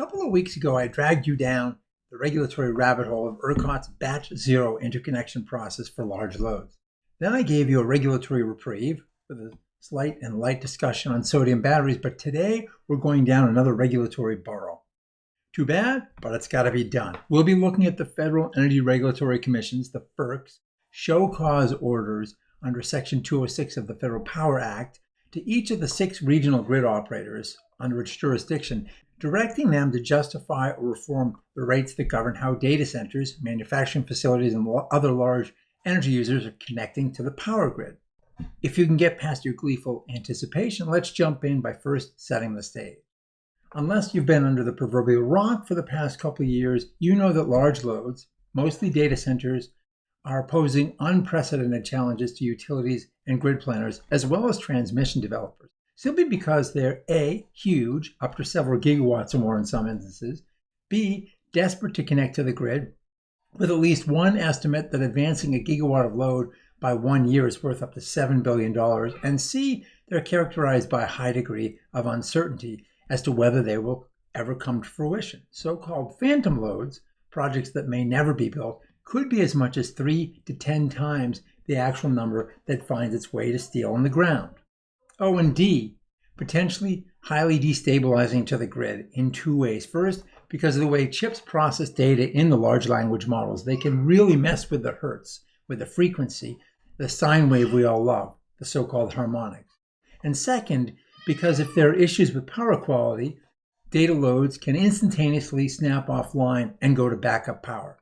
couple of weeks ago, I dragged you down the regulatory rabbit hole of ERCOT's Batch Zero interconnection process for large loads. Then I gave you a regulatory reprieve with a slight and light discussion on sodium batteries, but today we're going down another regulatory burrow. Too bad, but it's got to be done. We'll be looking at the Federal Energy Regulatory Commission's, the FERC's, show cause orders under Section 206 of the Federal Power Act to each of the 6 regional grid operators under its jurisdiction, directing them to justify or reform the rates that govern how data centers, manufacturing facilities, and other large energy users are connecting to the power grid. If you can get past your gleeful anticipation, let's jump in by first setting the stage. Unless you've been under the proverbial rock for the past couple of years, you know that large loads, mostly data centers, are posing unprecedented challenges to utilities and grid planners, as well as transmission developers, simply because they're A, huge, up to several gigawatts or more in some instances, B, desperate to connect to the grid, with at least one estimate that advancing a gigawatt of load by 1 year is worth up to $7 billion, and C, they're characterized by a high degree of uncertainty as to whether they will ever come to fruition. So-called phantom loads, projects that may never be built, could be as much as 3 to 10 times the actual number that finds its way to steel in the ground. Oh, and D, potentially highly destabilizing to the grid in 2 ways. First, because of the way chips process data in the large language models, they can really mess with the hertz, with the frequency, the sine wave we all love, the so-called harmonics. And second, because if there are issues with power quality, data loads can instantaneously snap offline and go to backup power.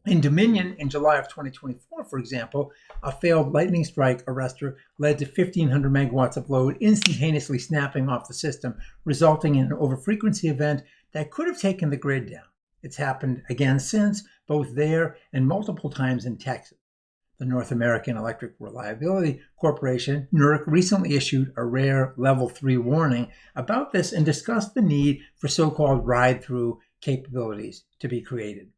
In Dominion, in July of 2024, for example, a failed lightning strike arrestor led to 1,500 megawatts of load instantaneously snapping off the system, resulting in an overfrequency event that could have taken the grid down. It's happened again since, both there and multiple times in Texas. The North American Electric Reliability Corporation, NERC, recently issued a rare Level 3 warning about this and discussed the need for so-called ride-through capabilities to be created.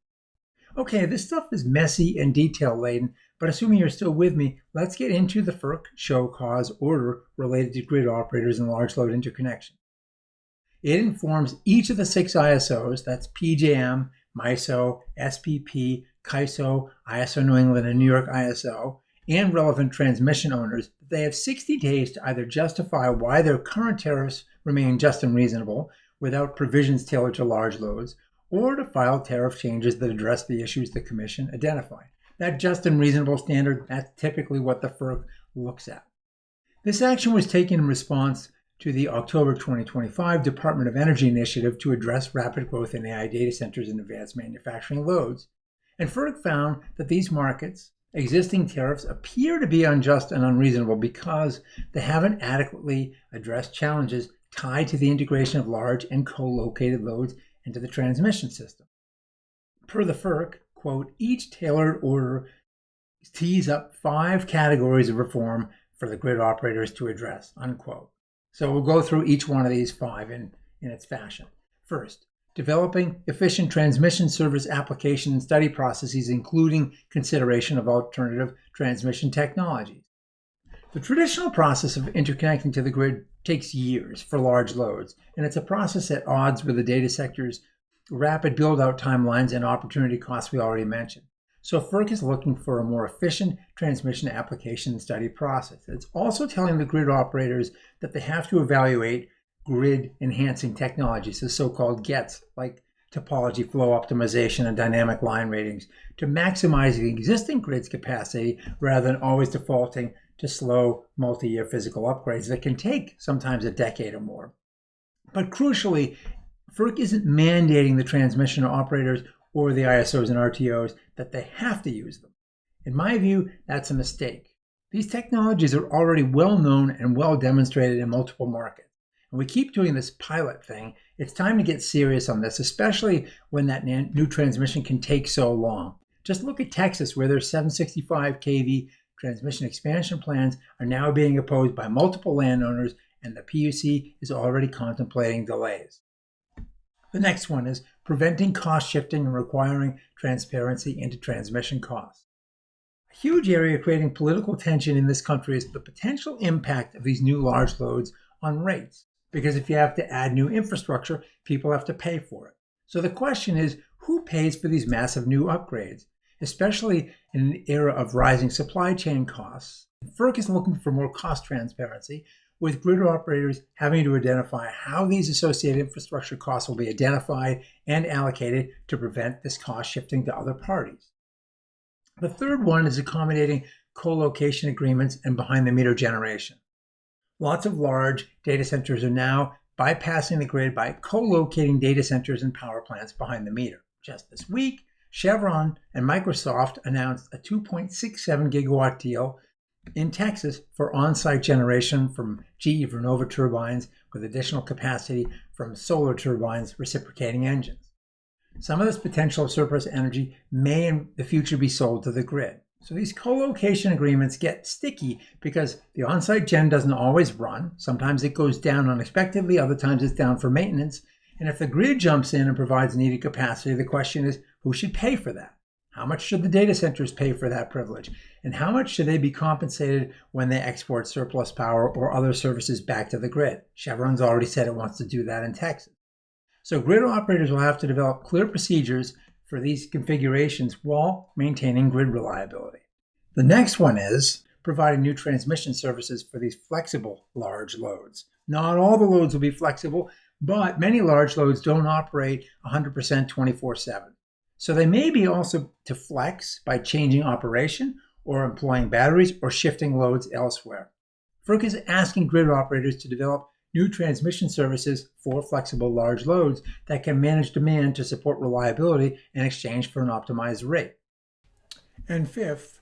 Okay, this stuff is messy and detail-laden, but assuming you're still with me, let's get into the FERC show cause order related to grid operators and large load interconnection. It informs each of the 6 ISOs, that's PJM, MISO, SPP, CAISO, ISO New England, and New York ISO, and relevant transmission owners that they have 60 days to either justify why their current tariffs remain just and reasonable without provisions tailored to large loads, or to file tariff changes that address the issues the Commission identified. That just and reasonable standard, that's typically what the FERC looks at. This action was taken in response to the October 2025 Department of Energy initiative to address rapid growth in AI data centers and advanced manufacturing loads. And FERC found that these markets' existing tariffs appear to be unjust and unreasonable because they haven't adequately addressed challenges tied to the integration of large and co-located loads into the transmission system. Per the FERC, quote, each tailored order tees up 5 categories of reform for the grid operators to address, unquote. So we'll go through each one of these 5 in its fashion. First, developing efficient transmission service application and study processes, including consideration of alternative transmission technologies. The traditional process of interconnecting to the grid takes years for large loads, and it's a process at odds with the data sector's rapid build-out timelines and opportunity costs we already mentioned. So FERC is looking for a more efficient transmission application and study process. It's also telling the grid operators that they have to evaluate grid-enhancing technologies, the so-called GETs, like topology flow optimization and dynamic line ratings, to maximize the existing grid's capacity rather than always defaulting to slow multi-year physical upgrades that can take sometimes a decade or more. But crucially, FERC isn't mandating the transmission operators or the ISOs and RTOs that they have to use them. In my view, that's a mistake. These technologies are already well known and well demonstrated in multiple markets. And we keep doing this pilot thing. It's time to get serious on this, especially when that new transmission can take so long. Just look at Texas, where their 765 kV transmission expansion plans are now being opposed by multiple landowners, and the PUC is already contemplating delays. The next one is preventing cost shifting and requiring transparency into transmission costs. A huge area creating political tension in this country is the potential impact of these new large loads on rates. Because if you have to add new infrastructure, people have to pay for it. So the question is, who pays for these massive new upgrades, especially in an era of rising supply chain costs? FERC is looking for more cost transparency, with grid operators having to identify how these associated infrastructure costs will be identified and allocated to prevent this cost shifting to other parties. The third one is accommodating co-location agreements and behind-the-meter generation. Lots of large data centers are now bypassing the grid by co-locating data centers and power plants behind the meter. Just this week, Chevron and Microsoft announced a 2.67 gigawatt deal in Texas for on-site generation from GE Vernova turbines with additional capacity from solar turbines reciprocating engines. Some of this potential surplus energy may in the future be sold to the grid. So these co-location agreements get sticky because the on-site gen doesn't always run. Sometimes it goes down unexpectedly, other times it's down for maintenance. And if the grid jumps in and provides needed capacity, the question is, who should pay for that? How much should the data centers pay for that privilege? And how much should they be compensated when they export surplus power or other services back to the grid? Chevron's already said it wants to do that in Texas. So grid operators will have to develop clear procedures for these configurations while maintaining grid reliability. The next one is providing new transmission services for these flexible large loads. Not all the loads will be flexible, but many large loads don't operate 100% 24/7. So they may be also to flex by changing operation or employing batteries or shifting loads elsewhere. FERC is asking grid operators to develop new transmission services for flexible large loads that can manage demand to support reliability in exchange for an optimized rate. And fifth,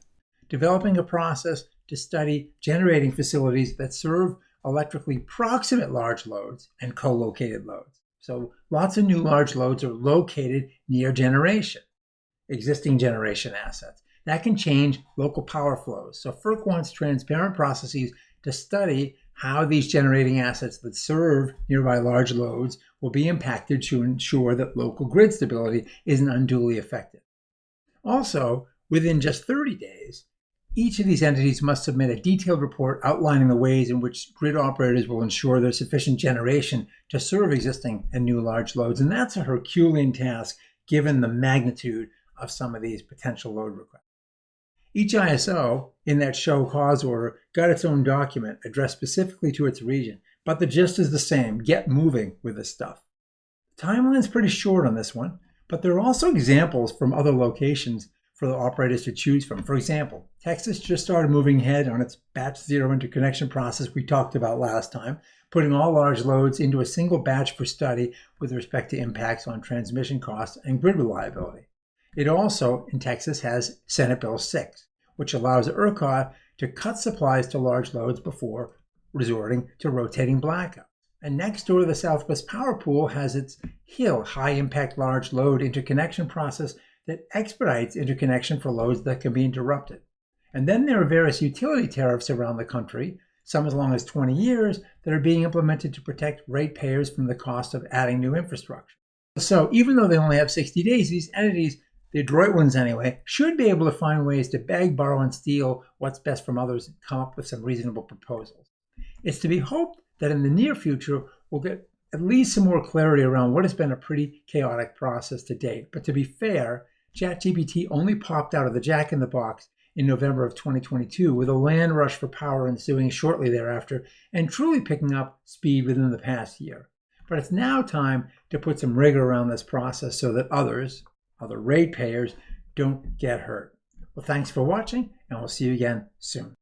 developing a process to study generating facilities that serve electrically proximate large loads and co-located loads. So lots of new large loads are located near generation, existing generation assets. That can change local power flows. So FERC wants transparent processes to study how these generating assets that serve nearby large loads will be impacted to ensure that local grid stability isn't unduly affected. Also, within just 30 days, each of these entities must submit a detailed report outlining the ways in which grid operators will ensure there's sufficient generation to serve existing and new large loads. And that's a Herculean task given the magnitude of some of these potential load requests. Each ISO in that show cause order got its own document addressed specifically to its region, but the gist is the same: get moving with this stuff. The timeline's pretty short on this one, but there are also examples from other locations for the operators to choose from. For example, Texas just started moving ahead on its batch zero interconnection process we talked about last time, putting all large loads into a single batch for study with respect to impacts on transmission costs and grid reliability. It also, in Texas, has Senate Bill 6, which allows ERCOT to cut supplies to large loads before resorting to rotating blackouts. And next door, the Southwest Power Pool has its HILL, High Impact Large Load Interconnection process that expedites interconnection for loads that can be interrupted. And then there are various utility tariffs around the country, some as long as 20 years, that are being implemented to protect ratepayers from the cost of adding new infrastructure. So even though they only have 60 days, these entities, the adroit ones anyway, should be able to find ways to beg, borrow, and steal what's best from others and come up with some reasonable proposals. It's to be hoped that in the near future, we'll get at least some more clarity around what has been a pretty chaotic process to date. But to be fair, ChatGPT only popped out of the jack-in-the-box in November of 2022, with a land rush for power ensuing shortly thereafter and truly picking up speed within the past year. But it's now time to put some rigor around this process so that other ratepayers don't get hurt. Well, thanks for watching, and we'll see you again soon.